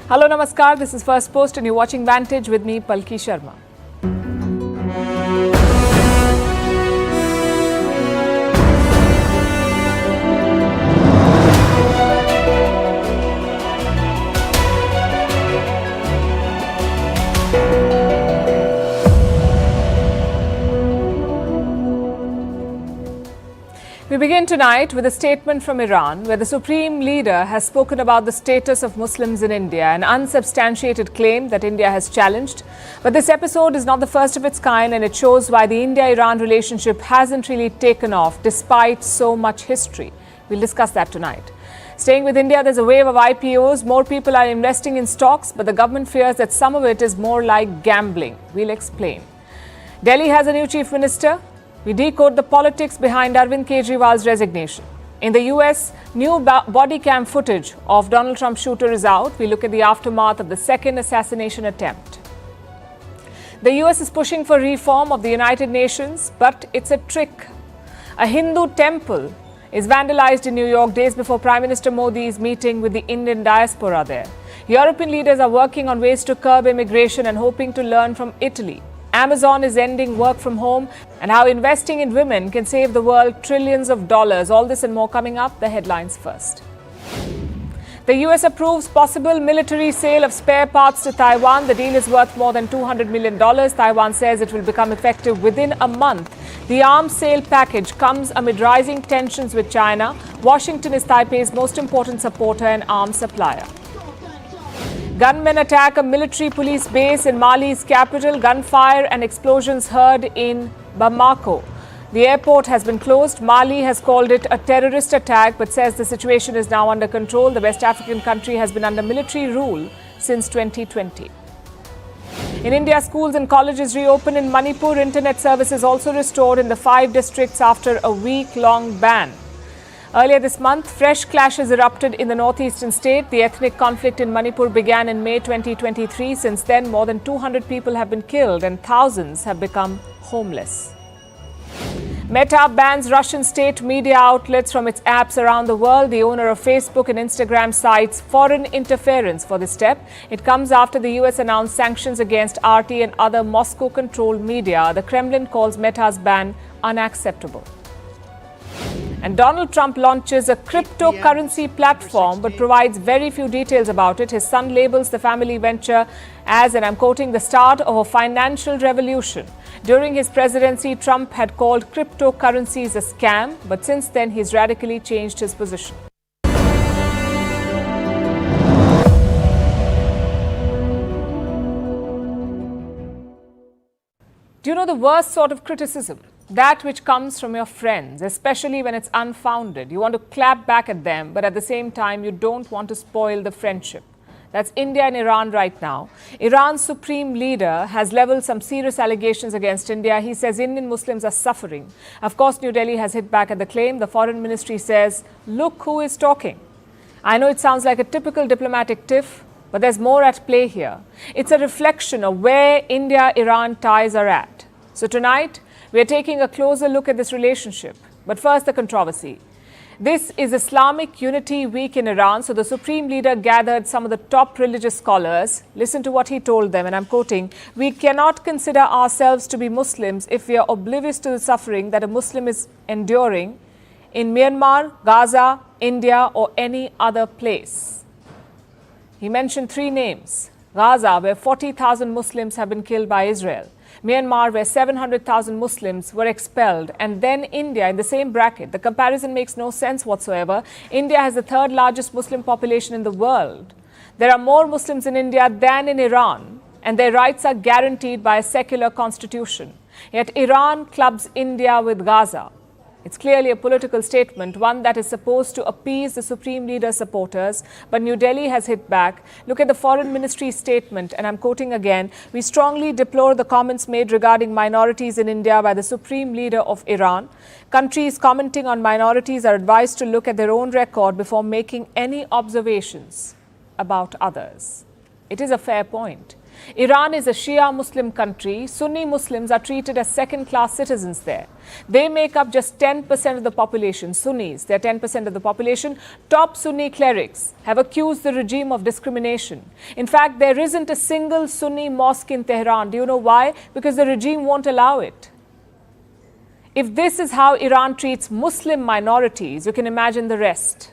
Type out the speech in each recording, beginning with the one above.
Hello, Namaskar. This is Firstpost and you're watching Vantage with me, Palki Sharma. We begin tonight with a statement from Iran where the Supreme Leader has spoken about the status of Muslims in India, an unsubstantiated claim that India has challenged. But this episode is not the first of its kind and it shows why the India-Iran relationship hasn't really taken off despite so much history. We'll discuss that tonight. Staying with India, there's a wave of IPOs. More people are investing in stocks, but the government fears that some of it is more like gambling. We'll explain. Delhi has a new chief minister. We decode the politics behind Arvind Kejriwal's resignation. In the US, new body cam footage of Donald Trump shooter is out. We look at the aftermath of the second assassination attempt. The US is pushing for reform of the United Nations, but it's a trick. A Hindu temple is vandalized in New York days before Prime Minister Modi's meeting with the Indian diaspora there. European leaders are working on ways to curb immigration and hoping to learn from Italy. Amazon is ending work from home and how investing in women can save the world trillions of dollars. All this and more coming up. The headlines first. The US approves possible military sale of spare parts to Taiwan. The deal is worth more than $200 million. Taiwan says it will become effective within a month. The arms sale package comes amid rising tensions with China. Washington is Taipei's most important supporter and arms supplier. Gunmen attack a military police base in Mali's capital. Gunfire and explosions heard in Bamako. The airport has been closed. Mali has called it a terrorist attack but says the situation is now under control. The West African country has been under military rule since 2020. In India, schools and colleges reopen in Manipur. Internet services also restored in the 5 districts after a week-long ban. Earlier this month, fresh clashes erupted in the northeastern state. The ethnic conflict in Manipur began in May 2023. Since then, more than 200 people have been killed and thousands have become homeless. Meta bans Russian state media outlets from its apps around the world. The owner of Facebook and Instagram cites foreign interference for this step. It comes after the US announced sanctions against RT and other Moscow-controlled media. The Kremlin calls Meta's ban unacceptable. And Donald Trump launches a cryptocurrency platform but provides very few details about it. His son labels the family venture as, and I'm quoting, the start of a financial revolution. During his presidency, Trump had called cryptocurrencies a scam, but since then he's radically changed his position. Do you know the worst sort of criticism? That which comes from your friends, especially when it's unfounded. You want to clap back at them, but at the same time, you don't want to spoil the friendship. That's India and Iran right now. Iran's supreme leader has leveled some serious allegations against India. He says Indian Muslims are suffering. Of course, New Delhi has hit back at the claim. The foreign ministry says, look who is talking. I know it sounds like a typical diplomatic tiff, but there's more at play here. It's a reflection of where India-Iran ties are at. So tonight, we are taking a closer look at this relationship. But first, the controversy. This is Islamic Unity Week in Iran, so the Supreme Leader gathered some of the top religious scholars. Listen to what he told them, and I'm quoting, "We cannot consider ourselves to be Muslims if we are oblivious to the suffering that a Muslim is enduring in Myanmar, Gaza, India, or any other place." He mentioned 3 names. Gaza, where 40,000 Muslims have been killed by Israel. Myanmar, where 700,000 Muslims were expelled, and then India in the same bracket. The comparison makes no sense whatsoever. India has the 3rd largest Muslim population in the world. There are more Muslims in India than in Iran, and their rights are guaranteed by a secular constitution. Yet Iran clubs India with Gaza. It's clearly a political statement, one that is supposed to appease the Supreme Leader's supporters, but New Delhi has hit back. Look at the Foreign Ministry's statement, and I'm quoting again, "We strongly deplore the comments made regarding minorities in India by the Supreme Leader of Iran. Countries commenting on minorities are advised to look at their own record before making any observations about others." It is a fair point. Iran is a Shia Muslim country. Sunni Muslims are treated as second-class citizens there. They make up just 10% of the population. Sunnis, they're 10% of the population. Top Sunni clerics have accused the regime of discrimination. In fact, there isn't a single Sunni mosque in Tehran. Do you know why? Because the regime won't allow it. If this is how Iran treats Muslim minorities, you can imagine the rest.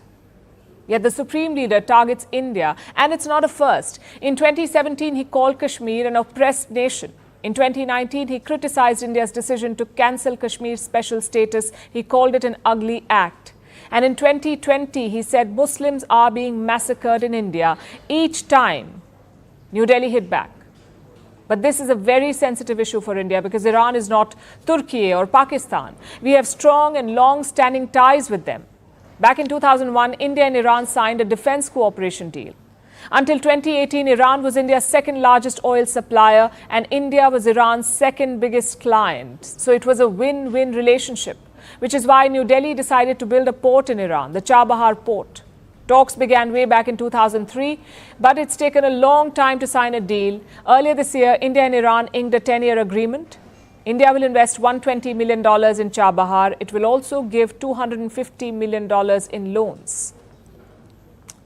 Yet the supreme leader targets India, and it's not a first. In 2017, he called Kashmir an oppressed nation. In 2019, he criticized India's decision to cancel Kashmir's special status. He called it an ugly act. And in 2020, he said Muslims are being massacred in India. Each time, New Delhi hit back. But this is a very sensitive issue for India because Iran is not Turkey or Pakistan. We have strong and long-standing ties with them. Back in 2001, India and Iran signed a defense cooperation deal. Until 2018, Iran was India's second largest oil supplier and India was Iran's second biggest client. So it was a win-win relationship, which is why New Delhi decided to build a port in Iran, the Chabahar port. Talks began way back in 2003, but it's taken a long time to sign a deal. Earlier this year, India and Iran inked a 10-year agreement. India will invest $120 million in Chabahar. It will also give $250 million in loans.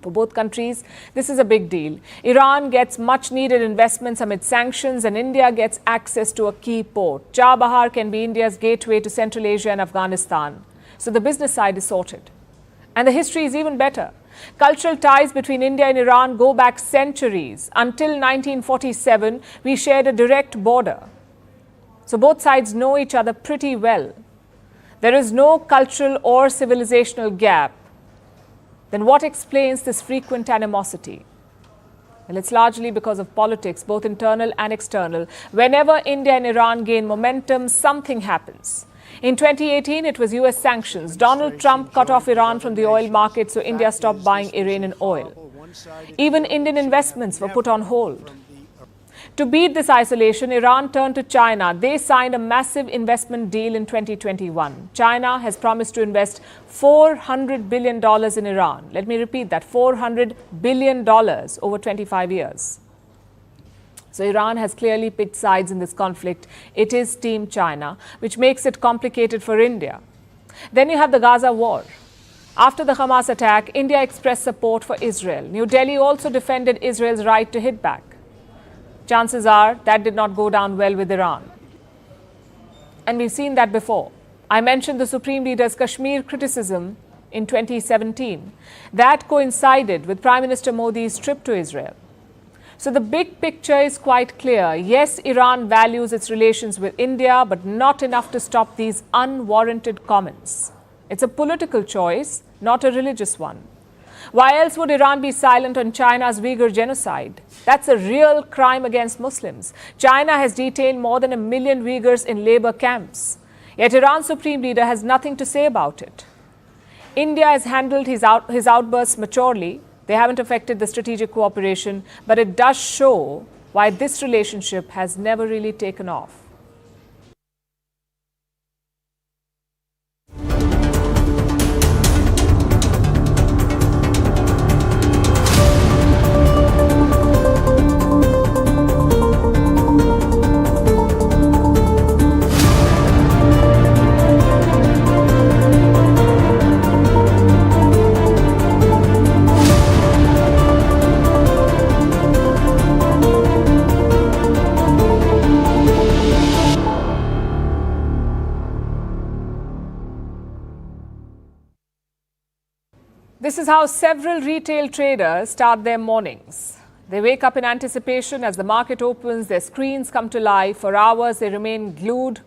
For both countries, this is a big deal. Iran gets much needed investments amid sanctions and India gets access to a key port. Chabahar can be India's gateway to Central Asia and Afghanistan. So the business side is sorted. And the history is even better. Cultural ties between India and Iran go back centuries. Until 1947, we shared a direct border. So both sides know each other pretty well. There is no cultural or civilizational gap. Then what explains this frequent animosity? Well, it's largely because of politics, both internal and external. Whenever India and Iran gain momentum, something happens. In 2018, it was US sanctions. Donald Trump cut off Iran from the oil market, so India stopped buying Iranian oil. Even Indian investments were put on hold. To beat this isolation, Iran turned to China. They signed a massive investment deal in 2021. China has promised to invest $400 billion in Iran. Let me repeat that, $400 billion over 25 years. So Iran has clearly picked sides in this conflict. It is Team China, which makes it complicated for India. Then you have the Gaza war. After the Hamas attack, India expressed support for Israel. New Delhi also defended Israel's right to hit back. Chances are that did not go down well with Iran. And we've seen that before. I mentioned the Supreme Leader's Kashmir criticism in 2017. That coincided with Prime Minister Modi's trip to Israel. So the big picture is quite clear. Yes, Iran values its relations with India, but not enough to stop these unwarranted comments. It's a political choice, not a religious one. Why else would Iran be silent on China's Uyghur genocide? That's a real crime against Muslims. China has detained more than 1 million Uyghurs in labor camps. Yet Iran's supreme leader has nothing to say about it. India has handled his outbursts maturely. They haven't affected the strategic cooperation, but it does show why this relationship has never really taken off. This is how several retail traders start their mornings. They wake up in anticipation as the market opens, their screens come to life. For hours, they remain glued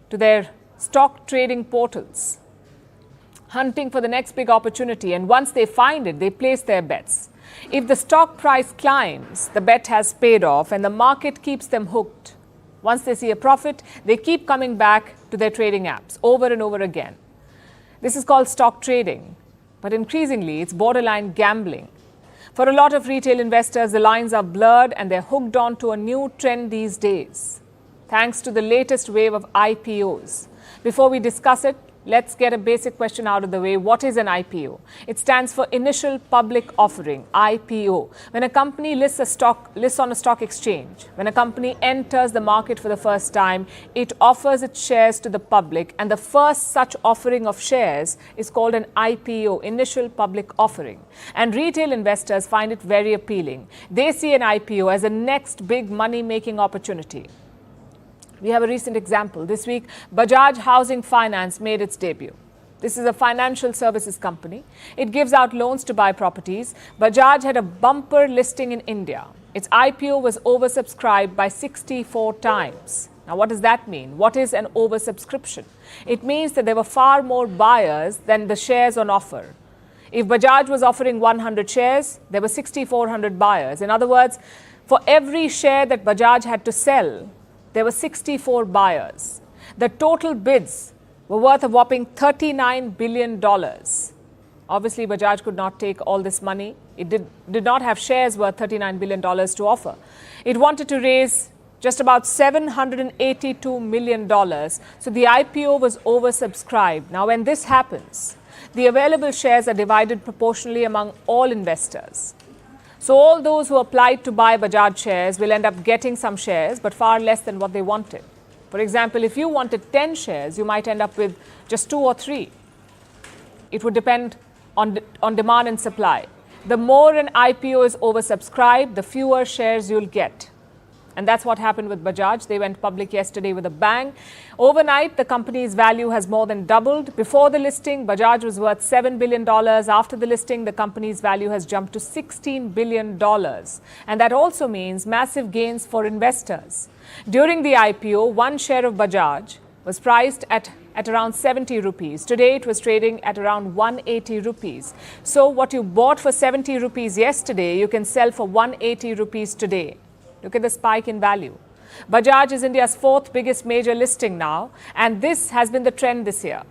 to their stock trading portals, hunting for the next big opportunity. And once they find it, they place their bets. If the stock price climbs, the bet has paid off and the market keeps them hooked. Once they see a profit, they keep coming back to their trading apps over and over again. This is called stock trading. But increasingly, it's borderline gambling. For a lot of retail investors, the lines are blurred and they're hooked on to a new trend these days, thanks to the latest wave of IPOs. Before we discuss it, Let's get a basic question out of the way. What is an IPO? It stands for Initial Public Offering, IPO. When a company lists on a stock exchange, when a company enters the market for the first time, it offers its shares to the public, and the first such offering of shares is called an IPO, Initial Public Offering. And retail investors find it very appealing. They see an IPO as a next big money-making opportunity. We have a recent example. This week, Bajaj Housing Finance made its debut. This is a financial services company. It gives out loans to buy properties. Bajaj had a bumper listing in India. Its IPO was oversubscribed by 64 times. Now, what does that mean? What is an oversubscription? It means that there were far more buyers than the shares on offer. If Bajaj was offering 100 shares, there were 6,400 buyers. In other words, for every share that Bajaj had to sell, there were 64 buyers. The total bids were worth a whopping $39 billion. Obviously, Bajaj could not take all this money. It did not have shares worth $39 billion to offer. It wanted to raise just about $782 million. So the IPO was oversubscribed. Now, when this happens, the available shares are divided proportionally among all investors. So all those who applied to buy Bajaj shares will end up getting some shares, but far less than what they wanted. For example, if you wanted 10 shares, you might end up with just 2 or 3. It would depend on demand and supply. The more an IPO is oversubscribed, the fewer shares you'll get. And that's what happened with Bajaj. They went public yesterday with a bang. Overnight, the company's value has more than doubled. Before the listing, Bajaj was worth $7 billion. After the listing, the company's value has jumped to $16 billion. And that also means massive gains for investors. During the IPO, one share of Bajaj was priced at around 70 rupees. Today, it was trading at around 180 rupees. So what you bought for 70 rupees yesterday, you can sell for 180 rupees today. Look at the spike in value. Bajaj is India's 4th biggest major listing now, and this has been the trend this year.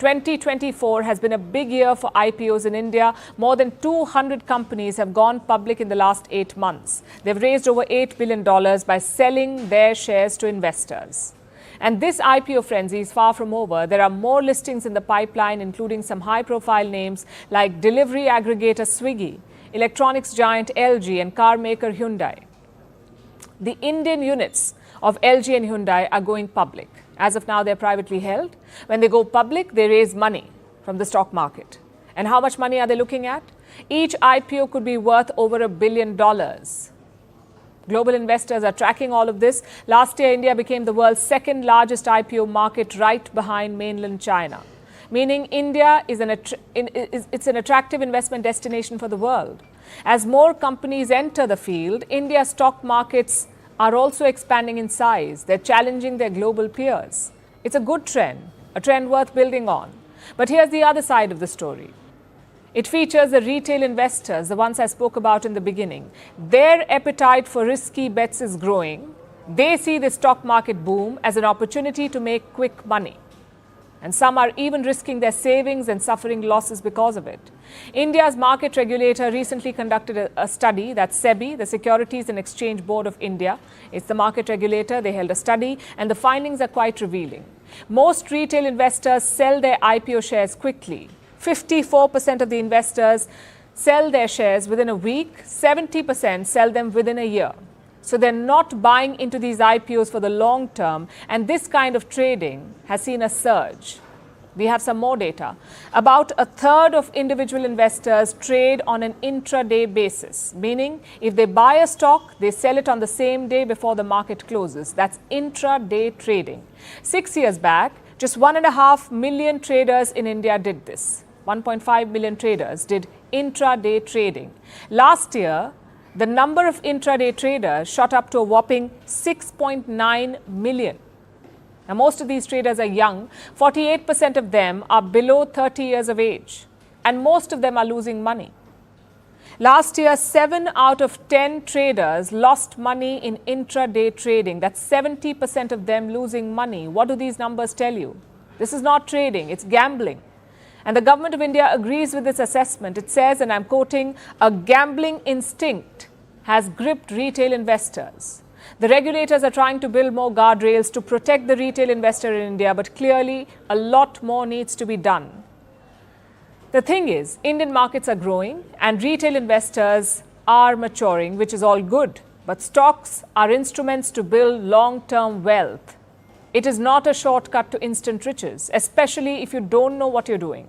2024 has been a big year for IPOs in India. More than 200 companies have gone public in the last 8 months. They've raised over $8 billion by selling their shares to investors. And this IPO frenzy is far from over. There are more listings in the pipeline, including some high-profile names like delivery aggregator Swiggy, electronics giant LG, and car maker Hyundai. The Indian units of LG and Hyundai are going public. As of now, they're privately held. When they go public, they raise money from the stock market. And how much money are they looking at? Each IPO could be worth over $1 billion. Global investors are tracking all of this. Last year, India became the world's 2nd largest IPO market, right behind mainland China. Meaning India is an attractive investment destination for the world. As more companies enter the field, India's stock markets are also expanding in size. They're challenging their global peers. It's a good trend, a trend worth building on. But here's the other side of the story. It features the retail investors, the ones I spoke about in the beginning. Their appetite for risky bets is growing. They see the stock market boom as an opportunity to make quick money. And some are even risking their savings and suffering losses because of it. India's market regulator recently conducted a study, that's SEBI, the Securities and Exchange Board of India. It's the market regulator. They held a study, and the findings are quite revealing. Most retail investors sell their IPO shares quickly. 54% of the investors sell their shares within a week. 70% sell them within a year. So they're not buying into these IPOs for the long term, and this kind of trading has seen a surge. We have some more data. About a third of individual investors trade on an intraday basis, meaning if they buy a stock, they sell it on the same day before the market closes. That's intraday trading. 6 years back, just 1.5 million traders in India did this. 1.5 million traders did intraday trading. Last year, the number of intraday traders shot up to a whopping 6.9 million. Now, most of these traders are young. 48% of them are below 30 years of age, and most of them are losing money. Last year, 7 out of 10 traders lost money in intraday trading. That's 70% of them losing money. What do these numbers tell you? This is not trading, it's gambling. And the government of India agrees with this assessment. It says, and I'm quoting, "A gambling instinct has gripped retail investors. The regulators are trying to build more guardrails to protect the retail investor in India, but clearly a lot more needs to be done. The thing is, Indian markets are growing and retail investors are maturing, which is all good. But stocks are instruments to build long-term wealth. It is not a shortcut to instant riches, especially if you don't know what you're doing.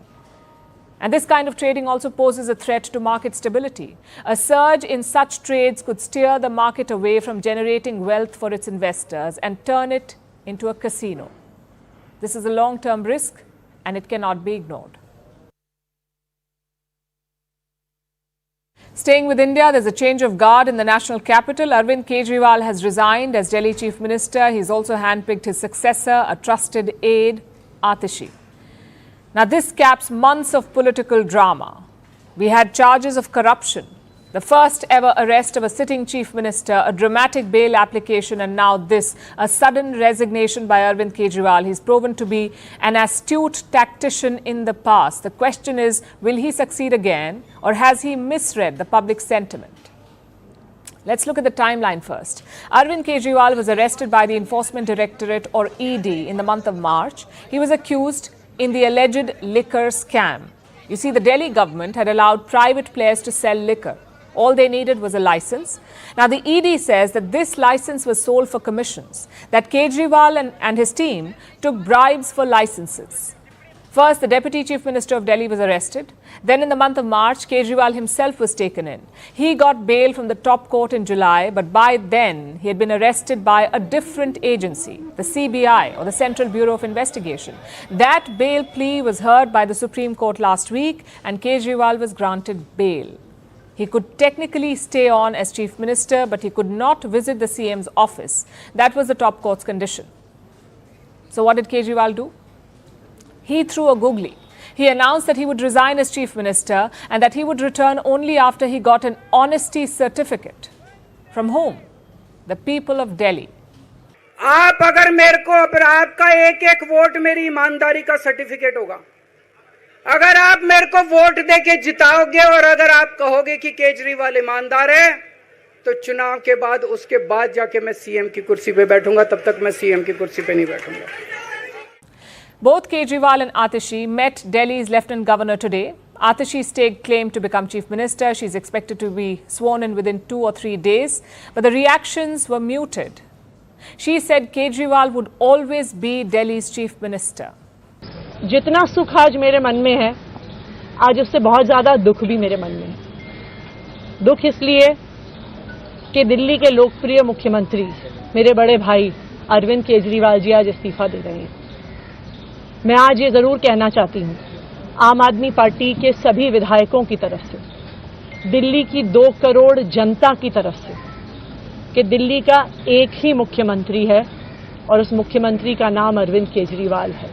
And this kind of trading also poses a threat to market stability. A surge in such trades could steer the market away from generating wealth for its investors and turn it into a casino. This is a long-term risk and it cannot be ignored. Staying with India, there's a change of guard in the national capital. Arvind Kejriwal has resigned as Delhi Chief Minister. He's also handpicked his successor, a trusted aide, Atishi. Now, this caps months of political drama. We had charges of corruption, the first ever arrest of a sitting chief minister, a dramatic bail application, and now this, a sudden resignation by Arvind Kejriwal. He's proven to be an astute tactician in the past. The question is, will he succeed again, or has he misread the public sentiment? Let's look at the timeline first. Arvind Kejriwal was arrested by the Enforcement Directorate, or ED, in the month of March. He was accused in the alleged liquor scam. You see, the Delhi government had allowed private players to sell liquor. All they needed was a license. Now, the ED says that this license was sold for commissions, that Kejriwal and his team took bribes for licenses. First, the Deputy Chief Minister of Delhi was arrested. Then in the month of March, Kejriwal himself was taken in. He got bail from the top court in July, but by then he had been arrested by a different agency, the CBI, or the Central Bureau of Investigation. That bail plea was heard by the Supreme Court last week and Kejriwal was granted bail. He could technically stay on as Chief Minister, but he could not visit the CM's office. That was the top court's condition. So what did Kejriwal do? He threw a googly. He announced that he would resign as Chief Minister and that he would return only after he got an honesty certificate. From whom? The people of Delhi. आप अगर मेरे को अगर आपका एक एक vote मेरी ईमानदारी का सर्टिफिकेट होगा, अगर आप मेरे को वोट देके जिताओगे और अगर आप कहोगे कि केजरीवाल ईमानदार है, तो चुनाव के बाद उसके बाद जाके मैं सीएम की कुर्सी पे बैठूंगा, तब तक मैं सीएम की कुर्सी पे नहीं बैठूंगा. Both Kejriwal and Atishi met Delhi's Lieutenant Governor today. Atishi staked claim to become Chief Minister. She's expected to be sworn in within 2 or 3 days. But the reactions were muted. She said Kejriwal would always be Delhi's Chief Minister. जितना सुख आज मेरे मन में है, आज उससे बहुत ज़्यादा दुख भी मेरे मन में है. दुख इसलिए कि दिल्ली के लोकप्रिय मुख्यमंत्री मेरे बड़े भाई अरविंद केजरीवाल जी आज इस्तीफा दे रहे हैं. मैं आज ये जरूर कहना चाहती हूँ आम आदमी पार्टी के सभी विधायकों की तरफ से, दिल्ली की 2 करोड़ जनता की तरफ से, कि दिल्ली का एक ही मुख्यमंत्री है और उस मुख्यमंत्री का नाम अरविंद केजरीवाल है.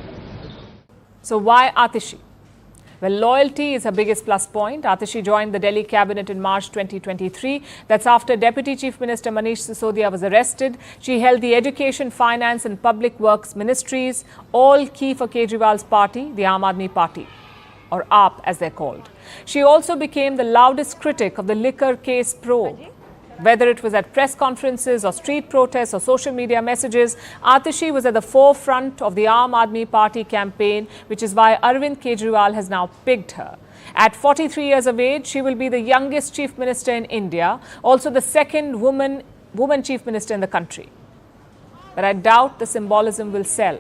So why Atishi? Well, loyalty is her biggest plus point. Atishi joined the Delhi cabinet in March 2023. That's after Deputy Chief Minister Manish Sisodia was arrested. She held the Education, Finance and Public Works ministries, all key for Kejriwal's party, the Aam Aadmi Party, or AAP as they're called. She also became the loudest critic of the liquor case probe. Whether it was at press conferences or street protests or social media messages, Atishi was at the forefront of the Aam Aadmi Party campaign, which is why Arvind Kejriwal has now picked her. At 43 years of age, she will be the youngest chief minister in India, also the second woman chief minister in the country. But I doubt the symbolism will sell.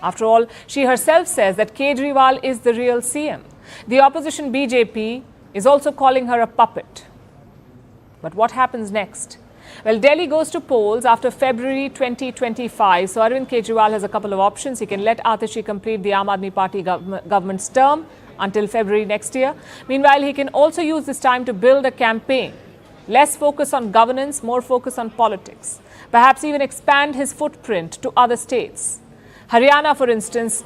After all, she herself says that Kejriwal is the real CM. The opposition BJP is also calling her a puppet. But what happens next? Well, Delhi goes to polls after February 2025. So Arvind Kejriwal has a couple of options. He can let Atishi complete the Aam Aadmi Party government's term until February next year. Meanwhile, he can also use this time to build a campaign. Less focus on governance, more focus on politics. Perhaps even expand his footprint to other states. Haryana, for instance,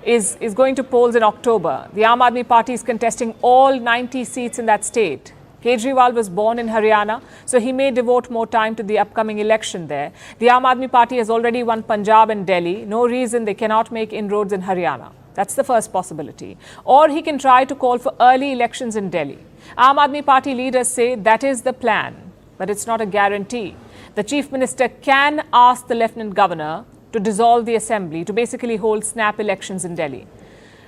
is going to polls in October. The Aam Aadmi Party is contesting all 90 seats in that state. Kejriwal was born in Haryana, so he may devote more time to the upcoming election there. The Aam Aadmi Party has already won Punjab and Delhi. No reason they cannot make inroads in Haryana. That's the first possibility. Or he can try to call for early elections in Delhi. Aam Aadmi Party leaders say that is the plan, but it's not a guarantee. the Chief Minister can ask the Lieutenant Governor to dissolve the assembly, to basically hold snap elections in Delhi.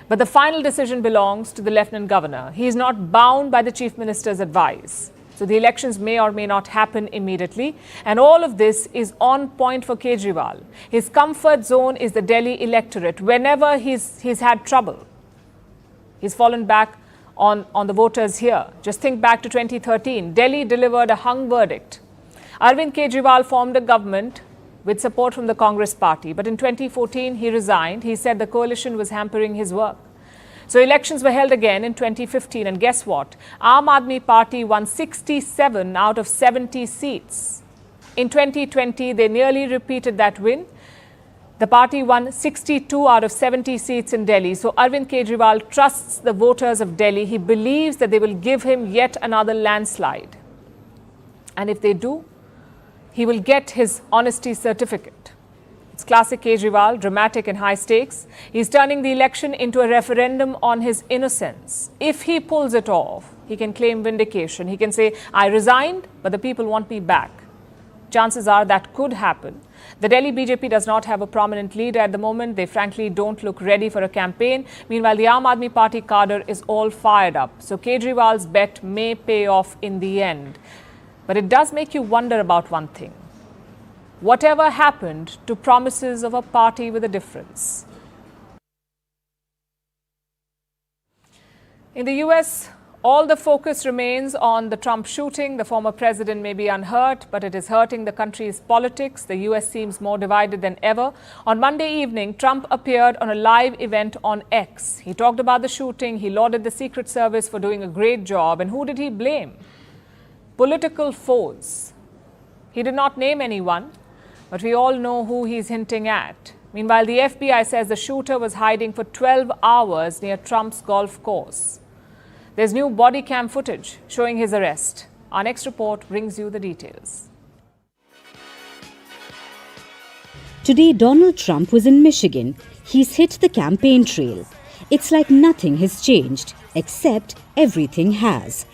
But the final decision belongs to the Lieutenant Governor. He is not bound by the Chief Minister's advice. So the elections may or may not happen immediately. And all of this is on point for Kejriwal. His comfort zone is the Delhi electorate. Whenever he's had trouble, he's fallen back on the voters here. Just think back to 2013. Delhi delivered a hung verdict. Arvind Kejriwal formed a government with support from the Congress party. But in 2014, he resigned. He said the coalition was hampering his work. So elections were held again in 2015. And guess what? Aam Aadmi Party won 67 out of 70 seats. In 2020, they nearly repeated that win. The party won 62 out of 70 seats in Delhi. So Arvind Kejriwal trusts the voters of Delhi. He believes that they will give him yet another landslide. And if they do, he will get his honesty certificate. It's classic Kejriwal, dramatic and high stakes. He's turning the election into a referendum on his innocence. If he pulls it off, he can claim vindication. He can say, I resigned, but the people want me back. Chances are that could happen. The Delhi BJP does not have a prominent leader at the moment. They frankly don't look ready for a campaign. Meanwhile, the Aam Aadmi Party cadre is all fired up. So Kejriwal's bet may pay off in the end. But it does make you wonder about one thing. Whatever happened to promises of a party with a difference? In the US, all the focus remains on the Trump shooting. The former president may be unhurt, but it is hurting the country's politics. The US seems more divided than ever. On Monday evening, Trump appeared on a live event on X. He talked about the shooting. He lauded the Secret Service for doing a great job. And who did he blame? Political foes. He did not name anyone, but we all know who he's hinting at. Meanwhile, the FBI says the shooter was hiding for 12 hours near Trump's golf course. There's new body cam footage showing his arrest. Our next report brings you the details. Today, Donald Trump was in Michigan. He's hit the campaign trail. It's like nothing has changed, except everything has.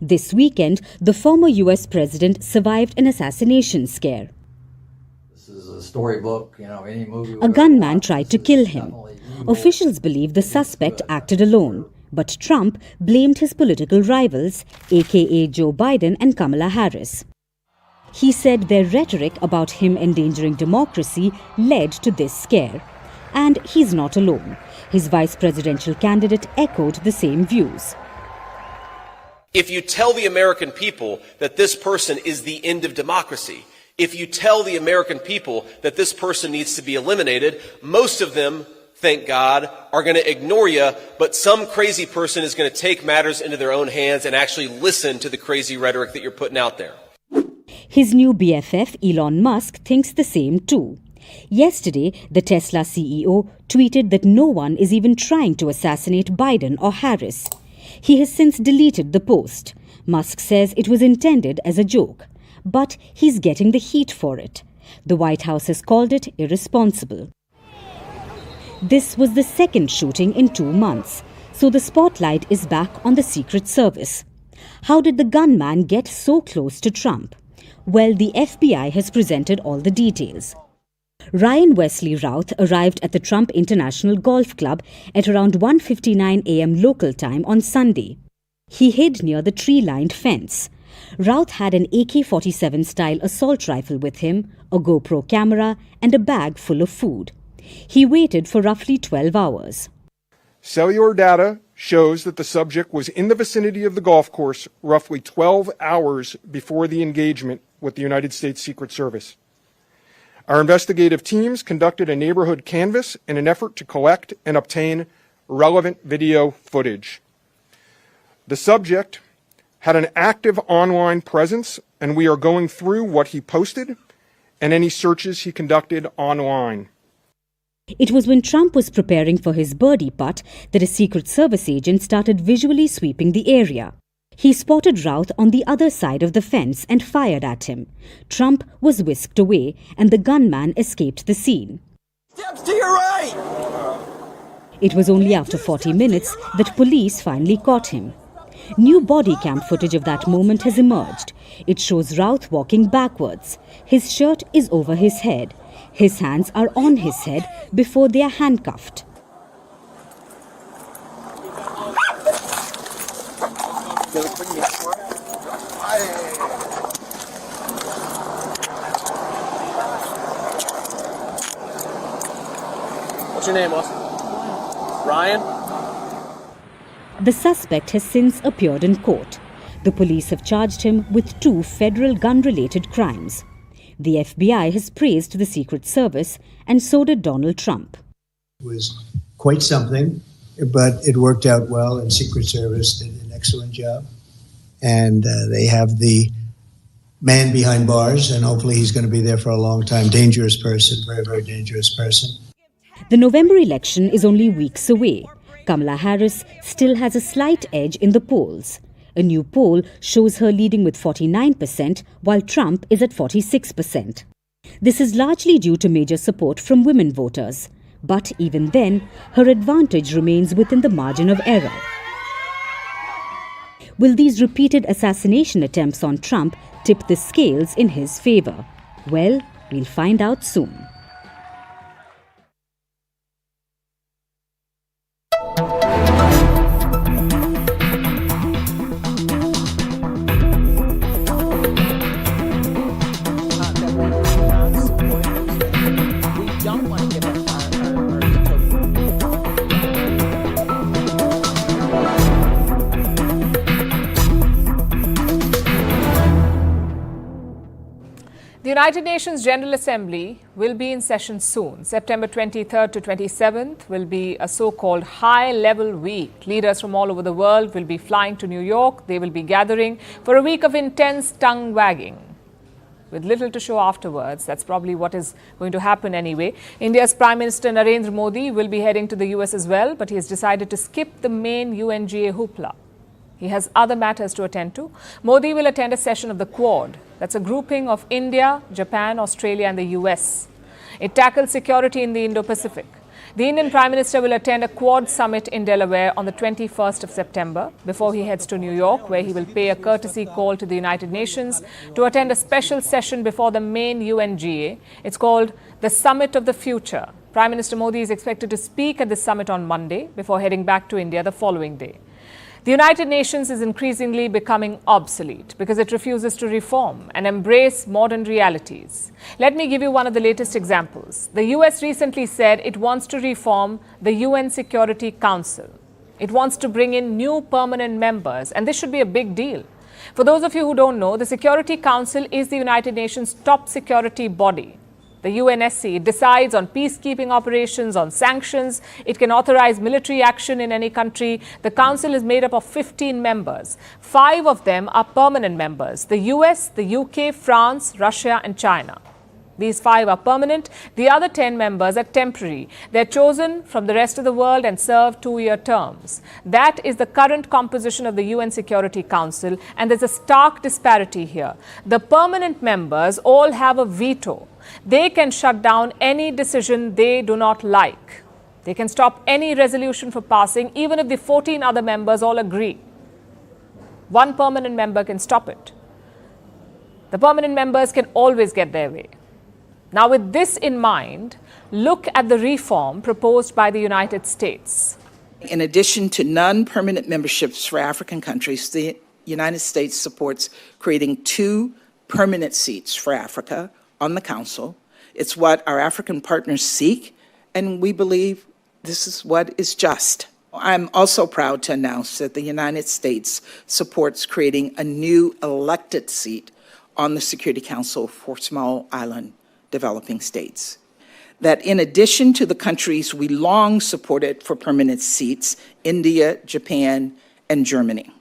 This weekend, the former US president survived an assassination scare. This is a storybook, any movie. A gunman tried to kill him. Officials believe the suspect acted alone, but Trump blamed his political rivals, aka Joe Biden and Kamala Harris. He said their rhetoric about him endangering democracy led to this scare. And he's not alone. His vice presidential candidate echoed the same views. If you tell the American people that this person is the end of democracy, if you tell the American people that this person needs to be eliminated, most of them, thank God, are going to ignore you, but some crazy person is going to take matters into their own hands and actually listen to the crazy rhetoric that you're putting out there. His new BFF, Elon Musk, thinks the same too. Yesterday, the Tesla CEO tweeted that no one is even trying to assassinate Biden or Harris. He has since deleted the post. Musk says it was intended as a joke, but he's getting the heat for it. The White House has called it irresponsible. This was the second shooting in 2 months, so the spotlight is back on the Secret Service. How did the gunman get so close to Trump? Well, the FBI has presented all the details. Ryan Wesley Routh arrived at the Trump International Golf Club at around 1:59 a.m. local time on Sunday. He hid near the tree-lined fence. Routh had an AK-47 style assault rifle with him, a GoPro camera, and a bag full of food. He waited for roughly 12 hours. Cellular data shows that the subject was in the vicinity of the golf course roughly 12 hours before the engagement with the United States Secret Service. Our investigative teams conducted a neighborhood canvass in an effort to collect and obtain relevant video footage. The subject had an active online presence, and we are going through what he posted and any searches he conducted online. It was when Trump was preparing for his birdie putt that a Secret Service agent started visually sweeping the area. He spotted Routh on the other side of the fence and fired at him. Trump was whisked away and the gunman escaped the scene. Steps to your right! It was only after 40 minutes that police finally caught him. New body cam footage of that moment has emerged. It shows Routh walking backwards. His shirt is over his head. His hands are on his head before they are handcuffed. What's your name, boss? Ryan? The suspect has since appeared in court. The police have charged him with 2 federal gun-related crimes. The FBI has praised the Secret Service, and so did Donald Trump. It was quite something, but it worked out well, and Secret Service did an excellent job. And they have the man behind bars, and hopefully he's going to be there for a long time. Dangerous person, very, very dangerous person. The November election is only weeks away. Kamala Harris still has a slight edge in the polls. A new poll shows her leading with 49%, while Trump is at 46%. This is largely due to major support from women voters. But even then, her advantage remains within the margin of error. Will these repeated assassination attempts on Trump tip the scales in his favor? Well, we'll find out soon. The United Nations General Assembly will be in session soon. September 23rd to 27th will be a so-called high-level week. Leaders from all over the world will be flying to New York. They will be gathering for a week of intense tongue-wagging, with little to show afterwards. That's probably what is going to happen anyway. India's Prime Minister Narendra Modi will be heading to the US as well, but he has decided to skip the main UNGA hoopla. He has other matters to attend to. Modi will attend a session of the Quad. That's a grouping of India, Japan, Australia and the US. It tackles security in the Indo-Pacific. The Indian Prime Minister will attend a Quad summit in Delaware on the 21st of September before he heads to New York, where he will pay a courtesy call to the United Nations to attend a special session before the main UNGA. It's called the Summit of the Future. Prime Minister Modi is expected to speak at the summit on Monday before heading back to India the following day. The United Nations is increasingly becoming obsolete because it refuses to reform and embrace modern realities. Let me give you one of the latest examples. The US recently said it wants to reform the UN Security Council. It wants to bring in new permanent members, and this should be a big deal. For those of you who don't know, the Security Council is the United Nations' top security body. The UNSC, it decides on peacekeeping operations, on sanctions. It can authorize military action in any country. The council is made up of 15 members. 5 of them are permanent members: the US, the UK, France, Russia and China. These 5 are permanent. The other 10 members are temporary. They're chosen from the rest of the world and serve 2-year terms. That is the current composition of the UN Security Council, and there's a stark disparity here. The permanent members all have a veto. They can shut down any decision they do not like. They can stop any resolution from passing, even if the 14 other members all agree. One permanent member can stop it. The permanent members can always get their way. Now, with this in mind, look at the reform proposed by the United States. In addition to non-permanent memberships for African countries, the United States supports creating 2 permanent seats for Africa on the Council. It's what our African partners seek, and we believe this is what is just. I'm also proud to announce that the United States supports creating a new elected seat on the Security Council for small island developing states. That in addition to the countries we long supported for permanent seats, India, Japan, and Germany.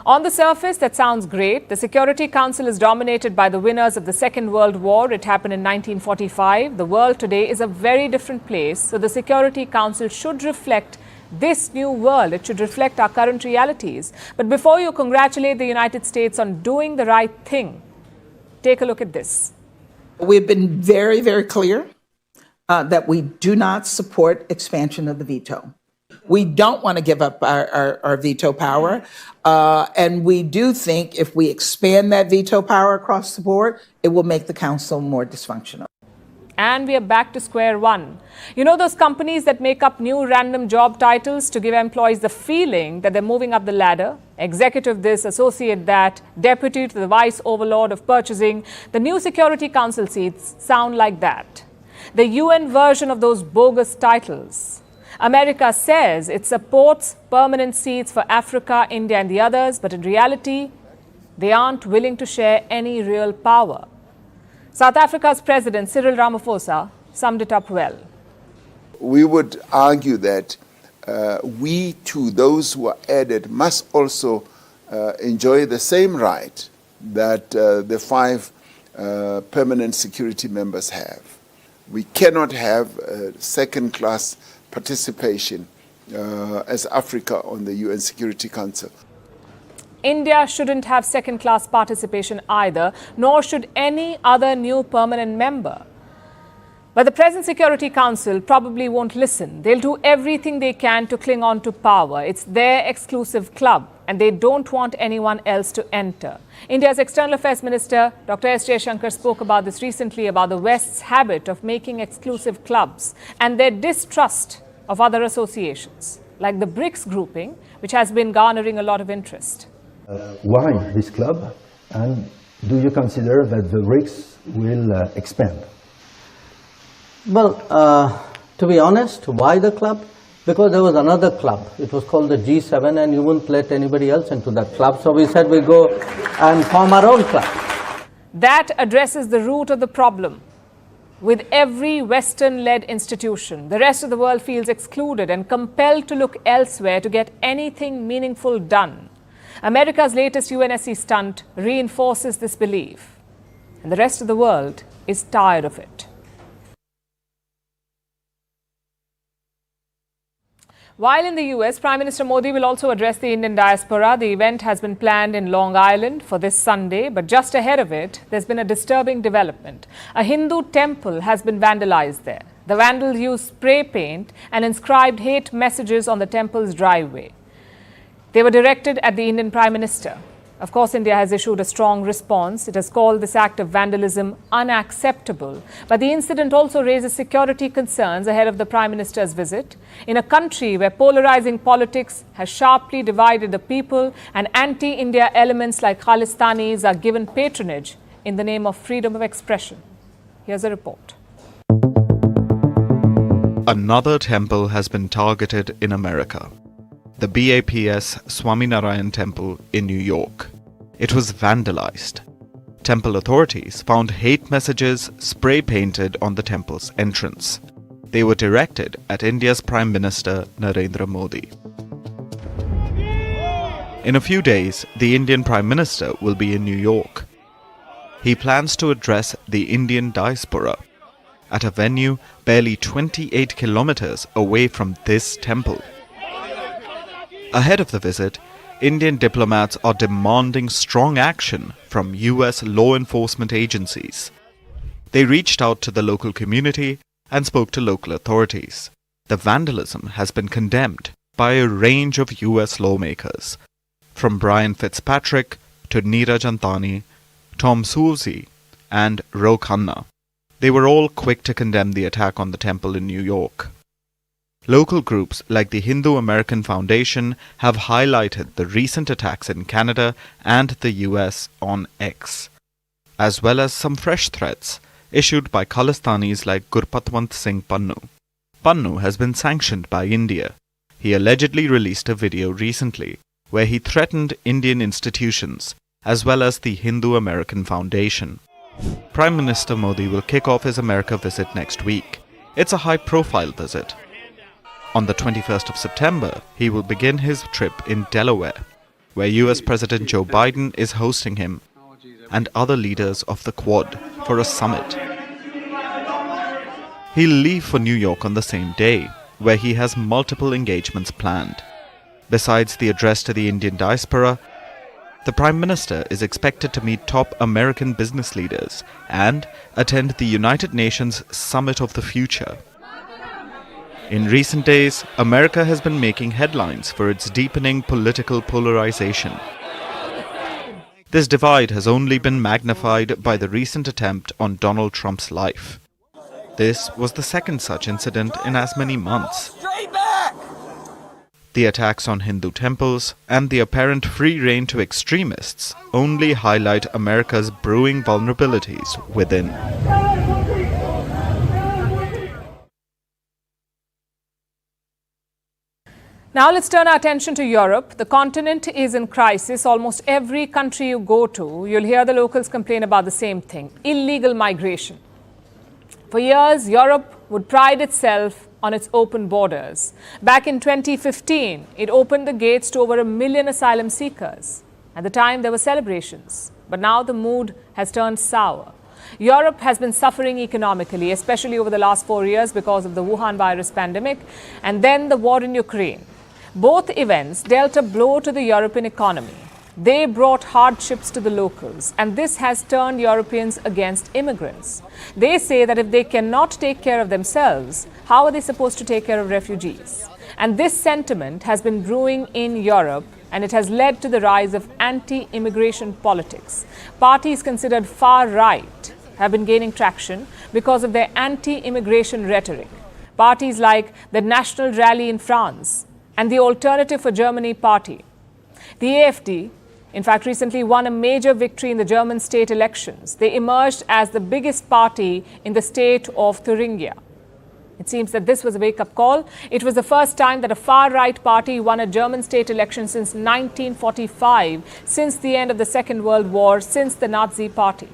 On the surface, that sounds great. The Security Council is dominated by the winners of the Second World War. It happened in 1945. The world today is a very different place. So the Security Council should reflect this new world. It should reflect our current realities. But before you congratulate the United States on doing the right thing, take a look at this. We've been very, very clear that we do not support expansion of the veto. We don't want to give up our veto power. And we do think if we expand that veto power across the board, it will make the council more dysfunctional. And we are back to square one. You know those companies that make up new random job titles to give employees the feeling that they're moving up the ladder? Executive this, associate that, deputy to the vice overlord of purchasing. The new Security Council seats sound like that. The UN version of those bogus titles. America says it supports permanent seats for Africa, India and the others, but in reality, they aren't willing to share any real power. South Africa's President Cyril Ramaphosa summed it up well. We would argue that we too, those who are added, must also enjoy the same right that the 5 permanent security members have. We cannot have second-class participation as Africa on the UN Security Council. India shouldn't have second-class participation either, nor should any other new permanent member. But the present Security Council probably won't listen. They'll do everything they can to cling on to power. It's their exclusive club, and they don't want anyone else to enter. India's External Affairs Minister, Dr. S. Jaishankar, spoke about this recently, about the West's habit of making exclusive clubs and their distrust of other associations, like the BRICS grouping, which has been garnering a lot of interest. Why this club, and do you consider that the BRICS will expand? Well, to be honest, why the club? Because there was another club. It was called the G7 and you wouldn't let anybody else into that club. So we said we go and form our own club. That addresses the root of the problem. With every Western-led institution, the rest of the world feels excluded and compelled to look elsewhere to get anything meaningful done. America's latest UNSC stunt reinforces this belief, and the rest of the world is tired of it. While in the US, Prime Minister Modi will also address the Indian diaspora. The event has been planned in Long Island for this Sunday, but just ahead of it, there's been a disturbing development. A Hindu temple has been vandalized there. The vandals used spray paint and inscribed hate messages on the temple's driveway. They were directed at the Indian Prime Minister. Of course, India has issued a strong response. It has called this act of vandalism unacceptable. But the incident also raises security concerns ahead of the Prime Minister's visit. In a country where polarizing politics has sharply divided the people and anti-India elements like Khalistanis are given patronage in the name of freedom of expression. Here's a report. Another temple has been targeted in America. The BAPS Swaminarayan Temple in New York. It was vandalized. Temple authorities found hate messages spray-painted on the temple's entrance. They were directed at India's Prime Minister Narendra Modi. In a few days, the Indian Prime Minister will be in New York. He plans to address the Indian diaspora at a venue barely 28 kilometers away from this temple. Ahead of the visit, Indian diplomats are demanding strong action from US law enforcement agencies. They reached out to the local community and spoke to local authorities. The vandalism has been condemned by a range of US lawmakers, from Brian Fitzpatrick to Neeraj Antani, Tom Suozzi, and Ro Khanna. They were all quick to condemn the attack on the temple in New York. Local groups like the Hindu American Foundation have highlighted the recent attacks in Canada and the US on X, as well as some fresh threats issued by Khalistanis like Gurpatwant Singh Pannu. Pannu has been sanctioned by India. He allegedly released a video recently where he threatened Indian institutions as well as the Hindu American Foundation. Prime Minister Modi will kick off his America visit next week. It's a high-profile visit. On the 21st of September, he will begin his trip in Delaware, where US President Joe Biden is hosting him and other leaders of the Quad for a summit. He'll leave for New York on the same day, where he has multiple engagements planned. Besides the address to the Indian diaspora, the Prime Minister is expected to meet top American business leaders and attend the United Nations Summit of the Future. In recent days, America has been making headlines for its deepening political polarization. This divide has only been magnified by the recent attempt on Donald Trump's life. This was the second such incident in as many months. The attacks on Hindu temples and the apparent free rein to extremists only highlight America's brewing vulnerabilities within. Now let's turn our attention to Europe. The continent is in crisis. Almost every country you go to, you'll hear the locals complain about the same thing: illegal migration. For years, Europe would pride itself on its open borders. Back in 2015, it opened the gates to over 1 million asylum seekers. At the time, there were celebrations, but now the mood has turned sour. Europe has been suffering economically, especially over the last 4 years because of the Wuhan virus pandemic and then the war in Ukraine. Both events dealt a blow to the European economy. They brought hardships to the locals, and this has turned Europeans against immigrants. They say that if they cannot take care of themselves, how are they supposed to take care of refugees? And this sentiment has been brewing in Europe, and it has led to the rise of anti-immigration politics. Parties considered far right have been gaining traction because of their anti-immigration rhetoric. Parties like the National Rally in France and the Alternative for Germany party. The AfD, in fact, recently won a major victory in the German state elections. They emerged as the biggest party in the state of Thuringia. It seems that this was a wake-up call. It was the first time that a far-right party won a German state election since 1945, since the end of the Second World War, since the Nazi Party.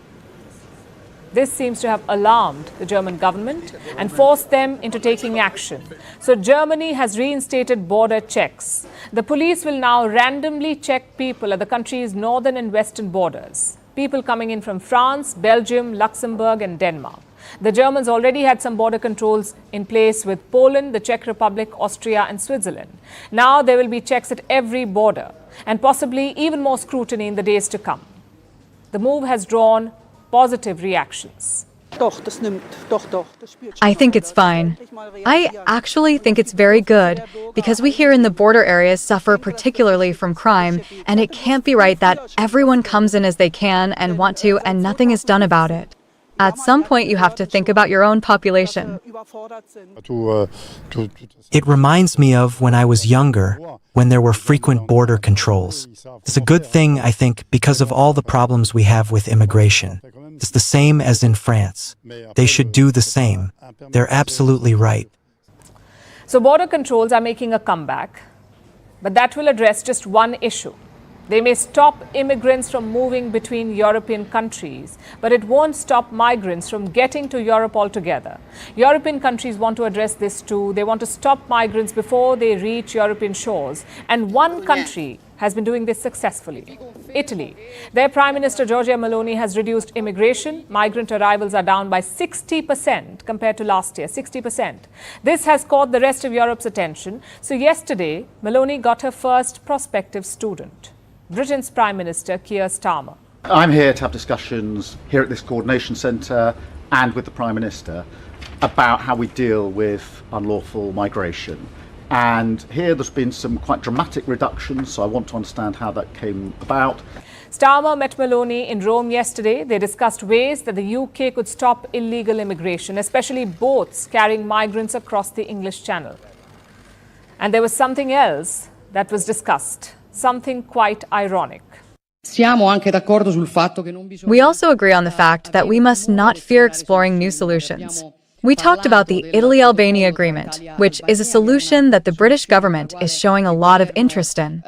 This seems to have alarmed the German government and forced them into taking action. So Germany has reinstated border checks. The police will now randomly check people at the country's northern and western borders. People coming in from France, Belgium, Luxembourg and Denmark. The Germans already had some border controls in place with Poland, the Czech Republic, Austria and Switzerland. Now there will be checks at every border and possibly even more scrutiny in the days to come. The move has drawn positive reactions. I think it's fine. I actually think it's very good because we here in the border areas suffer particularly from crime, and it can't be right that everyone comes in as they can and want to and nothing is done about it. At some point, you have to think about your own population. It reminds me of when I was younger, when there were frequent border controls. It's a good thing, I think, because of all the problems we have with immigration. It's the same as in France. They should do the same. They're absolutely right. So border controls are making a comeback, but that will address just one issue. They may stop immigrants from moving between European countries, but it won't stop migrants from getting to Europe altogether. European countries want to address this too. They want to stop migrants before they reach European shores. And one country has been doing this successfully: Italy. Their Prime Minister Giorgia Meloni has reduced immigration. Migrant arrivals are down by 60% compared to last year, 60%. This has caught the rest of Europe's attention. So yesterday, Meloni got her first prospective student, Britain's Prime Minister Keir Starmer. I'm here to have discussions here at this coordination centre and with the Prime Minister about how we deal with unlawful migration. And here there's been some quite dramatic reductions, so I want to understand how that came about. Starmer met Meloni in Rome yesterday. They discussed ways that the UK could stop illegal immigration, especially boats carrying migrants across the English Channel. And there was something else that was discussed, something quite ironic. We also agree on the fact that we must not fear exploring new solutions. We talked about the Italy-Albania agreement, which is a solution that the British government is showing a lot of interest in.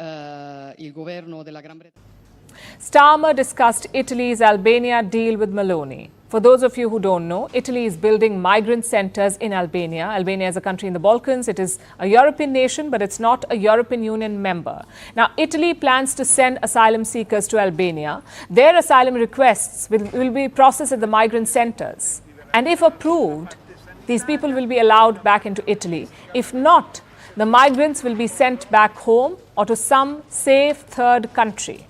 Starmer discussed Italy's Albania deal with Meloni. For those of you who don't know, Italy is building migrant centers in Albania. Albania is a country in the Balkans. It is a European nation, but it's not a European Union member. Now, Italy plans to send asylum seekers to Albania. Their asylum requests will be processed at the migrant centers. And if approved, these people will be allowed back into Italy. If not, the migrants will be sent back home or to some safe third country.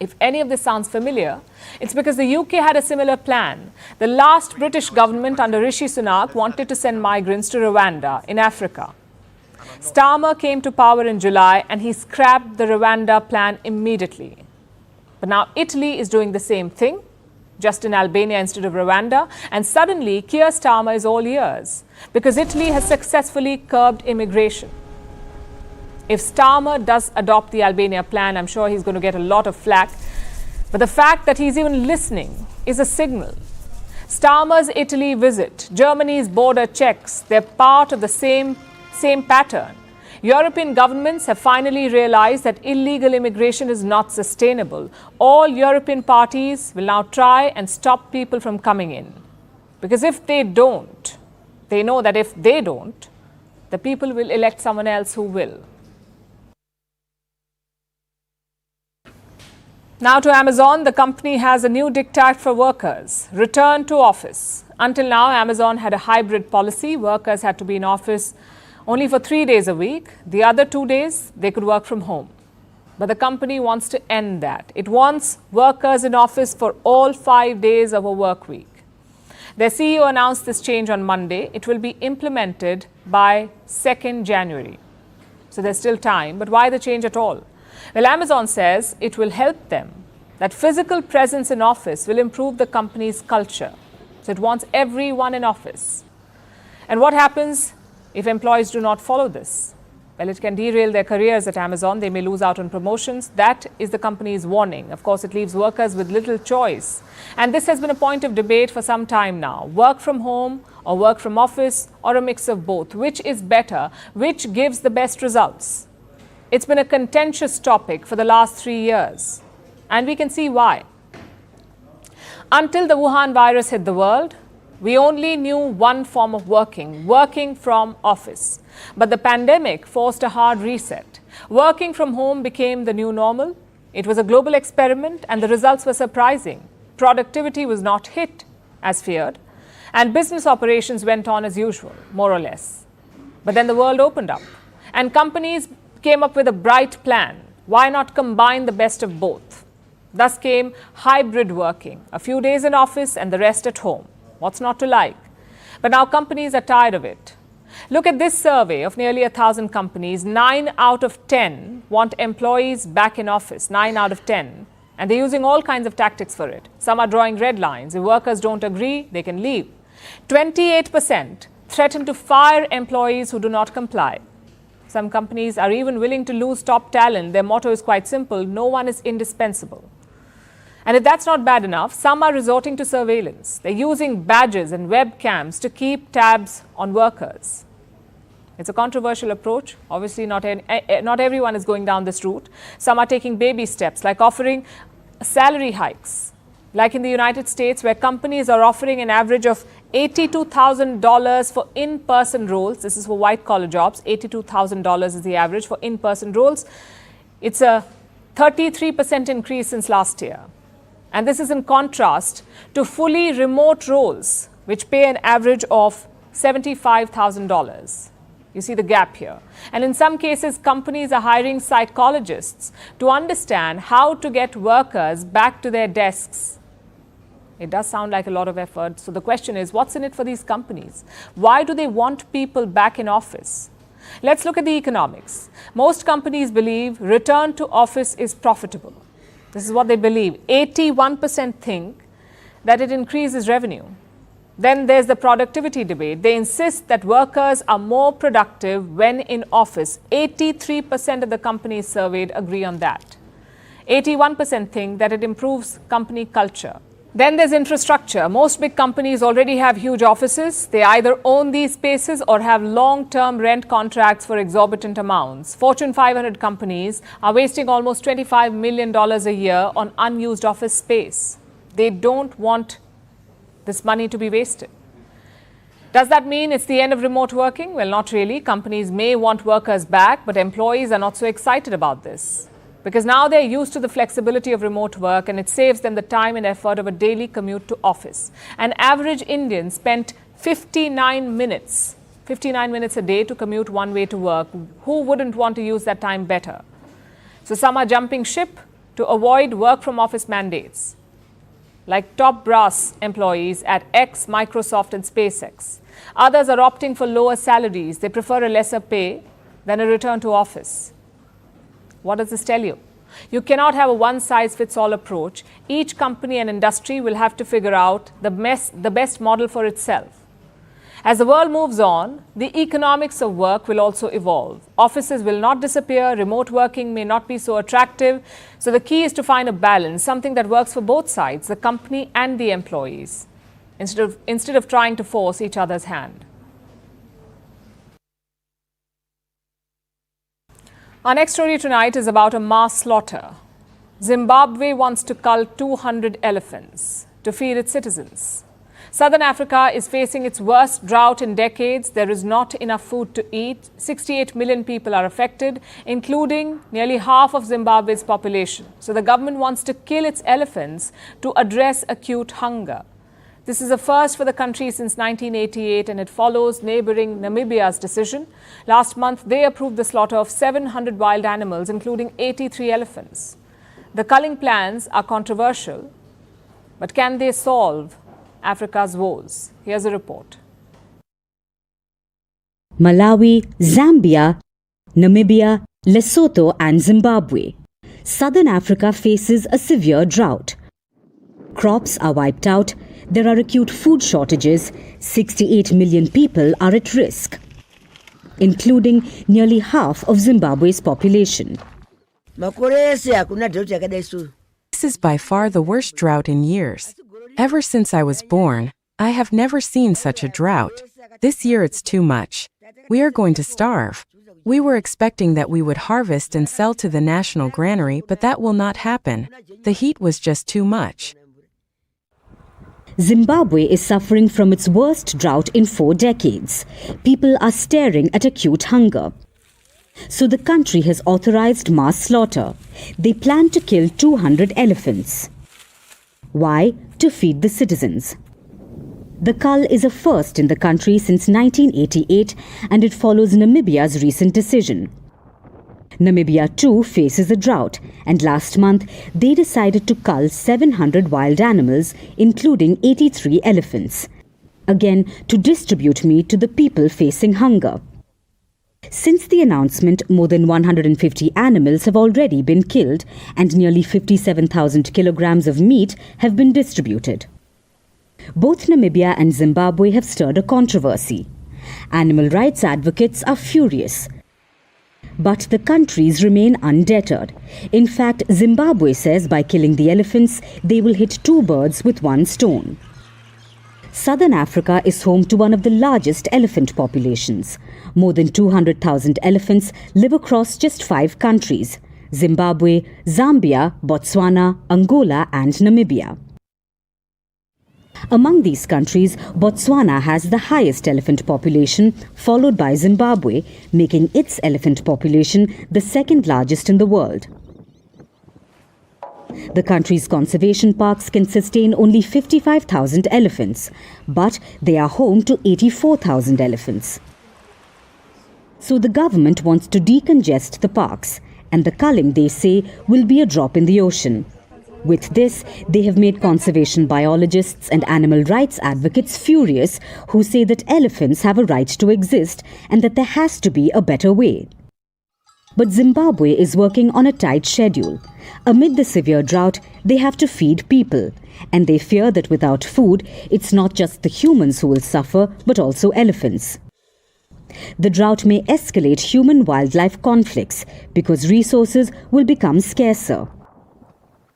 If any of this sounds familiar, it's because the UK had a similar plan. The last British government under Rishi Sunak wanted to send migrants to Rwanda in Africa. Starmer came to power in July and he scrapped the Rwanda plan immediately. But now Italy is doing the same thing, just in Albania instead of Rwanda, and suddenly Keir Starmer is all ears because Italy has successfully curbed immigration. If Starmer does adopt the Albania plan, I'm sure he's going to get a lot of flack. But the fact that he's even listening is a signal. Starmer's Italy visit, Germany's border checks, they're part of the same pattern. European governments have finally realized that illegal immigration is not sustainable. All European parties will now try and stop people from coming in. Because if they don't, they know that if they don't, the people will elect someone else who will. Now to Amazon, the company has a new diktat for workers, return to office. Until now, Amazon had a hybrid policy. Workers had to be in office only for 3 days a week. The other 2 days, they could work from home. But the company wants to end that. It wants workers in office for all 5 days of a work week. Their CEO announced this change on Monday. It will be implemented by 2nd January. So there's still time, but why the change at all? Well, Amazon says it will help them, that physical presence in office will improve the company's culture. So it wants everyone in office. And what happens if employees do not follow this? Well, it can derail their careers at Amazon. They may lose out on promotions. That is the company's warning. Of course, it leaves workers with little choice. And this has been a point of debate for some time now. Work from home or work from office or a mix of both. Which is better? Which gives the best results? It's been a contentious topic for the last 3 years, and we can see why. Until the Wuhan virus hit the world, we only knew one form of working from office. But the pandemic forced a hard reset. Working from home became the new normal. It was a global experiment, and the results were surprising. Productivity was not hit as feared, and business operations went on as usual, more or less. But then the world opened up, and companies came up with a bright plan. Why not combine the best of both? Thus came hybrid working, a few days in office and the rest at home. What's not to like? But now companies are tired of it. Look at this survey of nearly 1,000 companies. 9 out of 10 want employees back in office, 9 out of 10. And they're using all kinds of tactics for it. Some are drawing red lines. If workers don't agree, they can leave. 28% threaten to fire employees who do not comply. Some companies are even willing to lose top talent. Their motto is quite simple: no one is indispensable. And if that's not bad enough, some are resorting to surveillance. They're using badges and webcams to keep tabs on workers. It's a controversial approach. Obviously, not everyone is going down this route. Some are taking baby steps, like offering salary hikes, like in the United States, where companies are offering an average of $82,000 for in-person roles. This is for white-collar jobs. $82,000 is the average for in-person roles. It's a 33% increase since last year. And this is in contrast to fully remote roles, which pay an average of $75,000. You see the gap here. And in some cases, companies are hiring psychologists to understand how to get workers back to their desks. It does sound like a lot of effort. So the question is, what's in it for these companies? Why do they want people back in office? Let's look at the economics. Most companies believe return to office is profitable. This is what they believe. 81% think that it increases revenue. Then there's the productivity debate. They insist that workers are more productive when in office. 83% of the companies surveyed agree on that. 81% think that it improves company culture. Then there's infrastructure. Most big companies already have huge offices. They either own these spaces or have long-term rent contracts for exorbitant amounts. Fortune 500 companies are wasting almost $25 million a year on unused office space. They don't want this money to be wasted. Does that mean it's the end of remote working? Well, not really. Companies may want workers back, but employees are not so excited about this, because now they're used to the flexibility of remote work, and it saves them the time and effort of a daily commute to office. An average Indian spent 59 minutes a day to commute one way to work. Who wouldn't want to use that time better? So some are jumping ship, to avoid work from office mandates, like top brass employees at X, Microsoft and SpaceX. Others are opting for lower salaries. They prefer a lesser pay than a return to office. What does this tell you? You cannot have a one-size-fits-all approach. Each company and industry will have to figure out the best model for itself. As the world moves on, the economics of work will also evolve. Offices will not disappear, remote working may not be so attractive. So the key is to find a balance, something that works for both sides, the company and the employees, instead of trying to force each other's hand. Our next story tonight is about a mass slaughter. Zimbabwe wants to cull 200 elephants to feed its citizens. Southern Africa is facing its worst drought in decades. There is not enough food to eat. 68 million people are affected, including nearly half of Zimbabwe's population. So the government wants to kill its elephants to address acute hunger. This is a first for the country since 1988, and it follows neighboring Namibia's decision. Last month, they approved the slaughter of 700 wild animals, including 83 elephants. The culling plans are controversial, but can they solve Africa's woes? Here's a report. Malawi, Zambia, Namibia, Lesotho and Zimbabwe. Southern Africa faces a severe drought. Crops are wiped out. There are acute food shortages. 68 million people are at risk, including nearly half of Zimbabwe's population. This is by far the worst drought in years. Ever since I was born, I have never seen such a drought. This year it's too much. We are going to starve. We were expecting that we would harvest and sell to the national granary, but that will not happen. The heat was just too much. Zimbabwe is suffering from its worst drought in 4 decades. People are staring at acute hunger. So the country has authorized mass slaughter. They plan to kill 200 elephants. Why? To feed the citizens. The cull is a first in the country since 1988, and it follows Namibia's recent decision. Namibia too faces a drought, and last month they decided to cull 700 wild animals, including 83 elephants, again to distribute meat to the people facing hunger. Since the announcement, more than 150 animals have already been killed, and nearly 57,000 kilograms of meat have been distributed. Both Namibia and Zimbabwe have stirred a controversy. Animal rights advocates are furious. But the countries remain undeterred. In fact, Zimbabwe says by killing the elephants, they will hit 2 birds with 1 stone. Southern Africa is home to one of the largest elephant populations. More than 200,000 elephants live across just 5 countries: Zimbabwe, Zambia, Botswana, Angola and Namibia. Among these countries, Botswana has the highest elephant population, followed by Zimbabwe, making its elephant population the 2nd largest in the world. The country's conservation parks can sustain only 55,000 elephants, but they are home to 84,000 elephants. So the government wants to decongest the parks, and the culling, they say, will be a drop in the ocean. With this, they have made conservation biologists and animal rights advocates furious, who say that elephants have a right to exist and that there has to be a better way. But Zimbabwe is working on a tight schedule. Amid the severe drought, they have to feed people, and they fear that without food, it's not just the humans who will suffer, but also elephants. The drought may escalate human-wildlife conflicts because resources will become scarcer.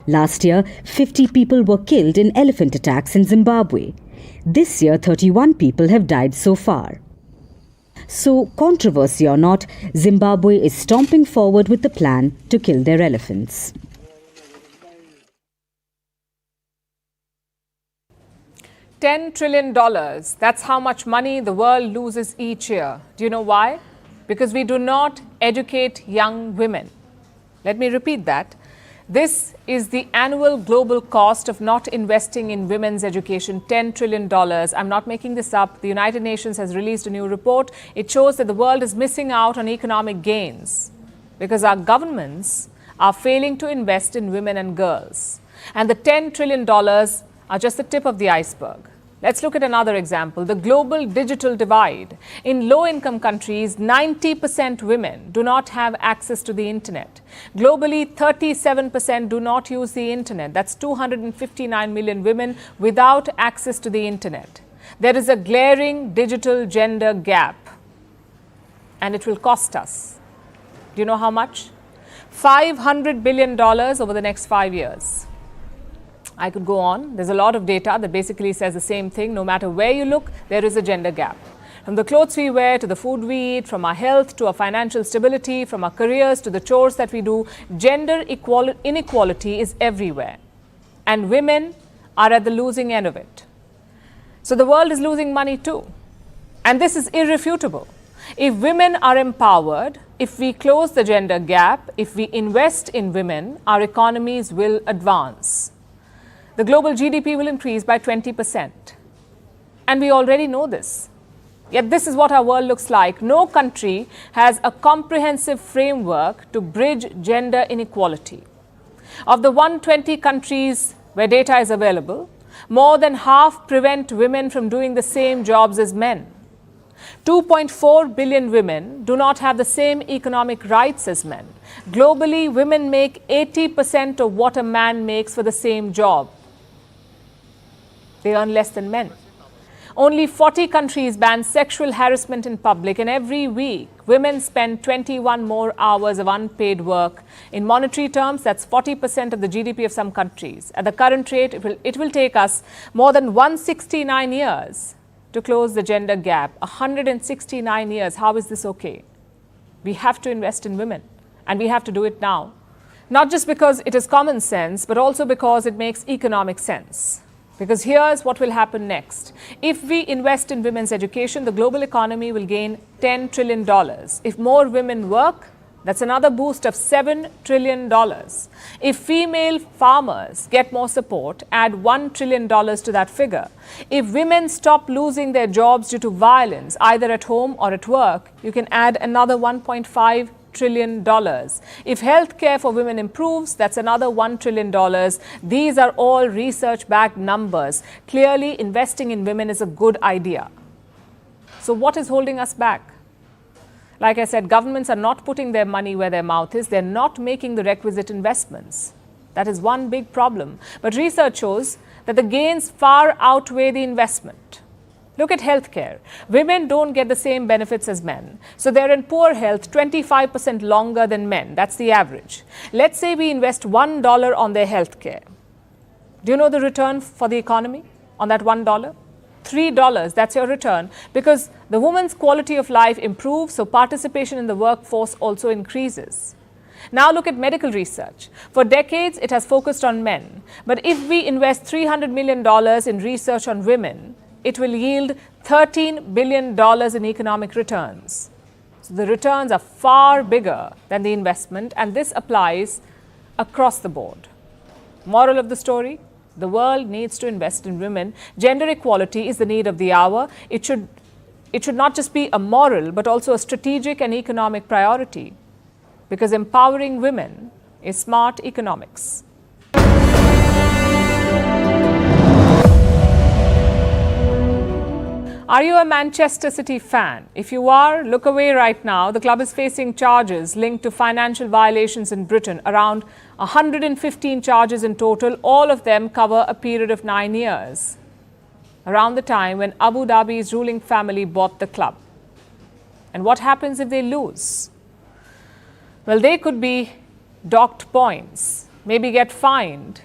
Last year, 50 people were killed in elephant attacks in Zimbabwe. This year, 31 people have died so far. So, controversy or not, Zimbabwe is stomping forward with the plan to kill their elephants. $10 trillion. That's how much money the world loses each year. Do you know why? Because we do not educate young women. Let me repeat that. This is the annual global cost of not investing in women's education, $10 trillion. I'm not making this up. The United Nations has released a new report. It shows that the world is missing out on economic gains because our governments are failing to invest in women and girls. And the $10 trillion are just the tip of the iceberg. Let's look at another example, the global digital divide. In low-income countries, 90% women do not have access to the internet. Globally, 37% do not use the internet. That's 259 million women without access to the internet. There is a glaring digital gender gap, and it will cost us. Do you know how much? $500 billion over the next 5 years. I could go on. There's a lot of data that basically says the same thing. No matter where you look, there is a gender gap. From the clothes we wear to the food we eat, from our health to our financial stability, from our careers to the chores that we do, gender inequality is everywhere. And women are at the losing end of it. So the world is losing money too. And this is irrefutable. If women are empowered, if we close the gender gap, if we invest in women, our economies will advance. The global GDP will increase by 20%. And we already know this. Yet this is what our world looks like. No country has a comprehensive framework to bridge gender inequality. Of the 120 countries where data is available, more than half prevent women from doing the same jobs as men. 2.4 billion women do not have the same economic rights as men. Globally, women make 80% of what a man makes for the same job. They earn less than men. Only 40 countries ban sexual harassment in public, and every week women spend 21 more hours of unpaid work. In monetary terms, that's 40% of the GDP of some countries. At the current rate, it will take us more than 169 years to close the gender gap. 169 years. How is this okay? We have to invest in women, and we have to do it now. Not just because it is common sense, but also because it makes economic sense. Because here's what will happen next. If we invest in women's education, the global economy will gain $10 trillion. If more women work, that's another boost of $7 trillion. If female farmers get more support, add $1 trillion to that figure. If women stop losing their jobs due to violence, either at home or at work, you can add another $1.5 trillion. If healthcare for women improves, that's another $1 trillion. These are all research-backed numbers. Clearly, investing in women is a good idea. So what is holding us back? Like I said, governments are not putting their money where their mouth is. They're not making the requisite investments. That is one big problem. But research shows that the gains far outweigh the investment. Look at healthcare. Women don't get the same benefits as men. So they're in poor health 25% longer than men. That's the average. Let's say we invest $1 on their healthcare. Do you know the return for the economy on that $1? $3, that's your return, because the woman's quality of life improves, so participation in the workforce also increases. Now look at medical research. For decades, it has focused on men. But if we invest $300 million in research on women, it will yield $13 billion in economic returns. So the returns are far bigger than the investment, and this applies across the board. Moral of the story? The world needs to invest in women. Gender equality is the need of the hour. It should not just be a moral, but also a strategic and economic priority, because empowering women is smart economics. Are you a Manchester City fan? If you are, look away right now. The club is facing charges linked to financial violations in Britain, around 115 charges in total. All of them cover a period of 9 years, around the time when Abu Dhabi's ruling family bought the club. And what happens if they lose? Well, they could be docked points, maybe get fined,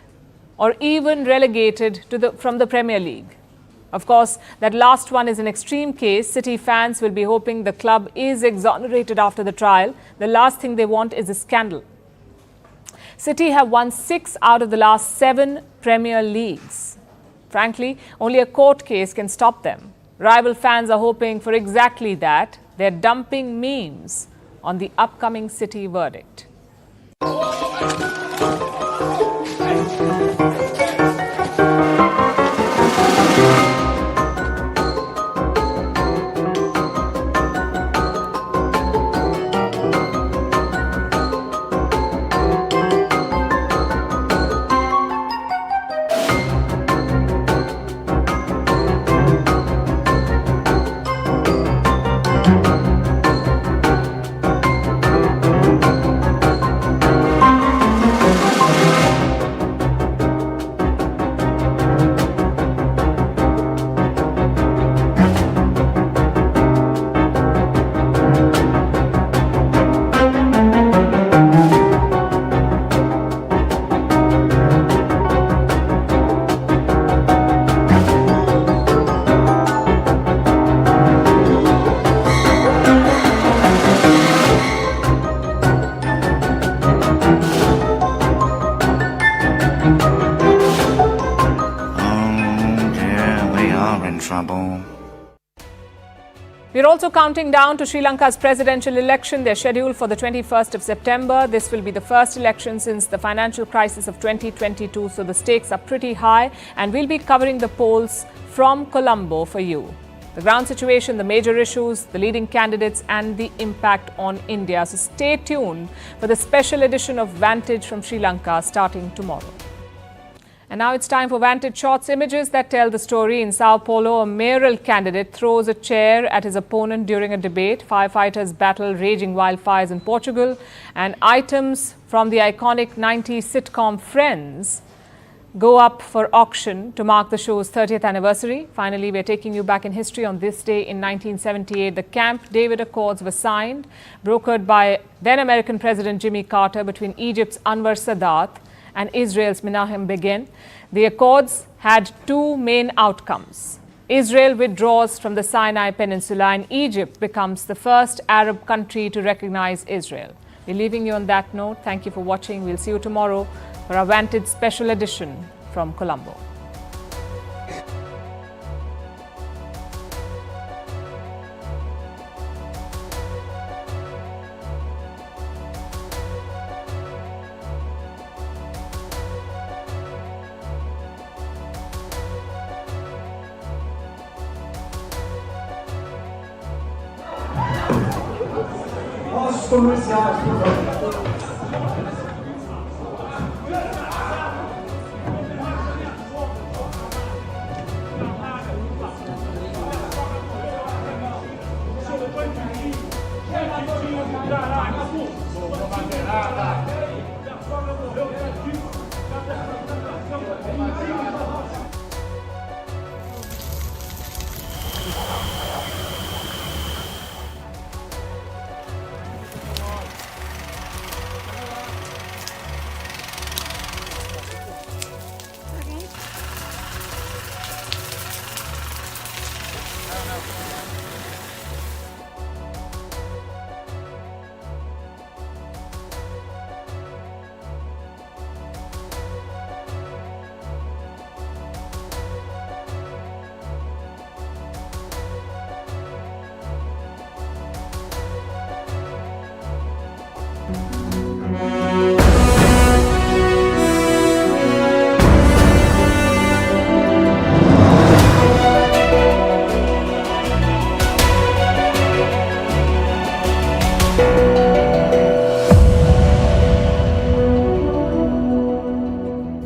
or even relegated from the Premier League. Of course, that last one is an extreme case. City fans will be hoping the club is exonerated after the trial. The last thing they want is a scandal. City have won 6 out of the last 7 Premier Leagues. Frankly, only a court case can stop them. Rival fans are hoping for exactly that. They're dumping memes on the upcoming City verdict. We're also counting down to Sri Lanka's presidential election. They're scheduled for the 21st of September. This will be the first election since the financial crisis of 2022, so the stakes are pretty high, and we'll be covering the polls from Colombo for you. The ground situation, the major issues, the leading candidates, and the impact on India. So stay tuned for the special edition of Vantage from Sri Lanka starting tomorrow. And now it's time for Vantage Shots, images that tell the story. In Sao Paulo, a mayoral candidate throws a chair at his opponent during a debate. Firefighters battle raging wildfires in Portugal. And items from the iconic 90s sitcom Friends go up for auction to mark the show's 30th anniversary. Finally, we're taking you back in history. On this day in 1978, the Camp David Accords were signed, brokered by then-American President Jimmy Carter between Egypt's Anwar Sadat and Israel's Menachem Begin. The accords had two main outcomes. Israel withdraws from the Sinai Peninsula and Egypt becomes the first Arab country to recognize Israel. We're leaving you on that note. Thank you for watching. We'll see you tomorrow for our Vantage special edition from Colombo. Bandeira,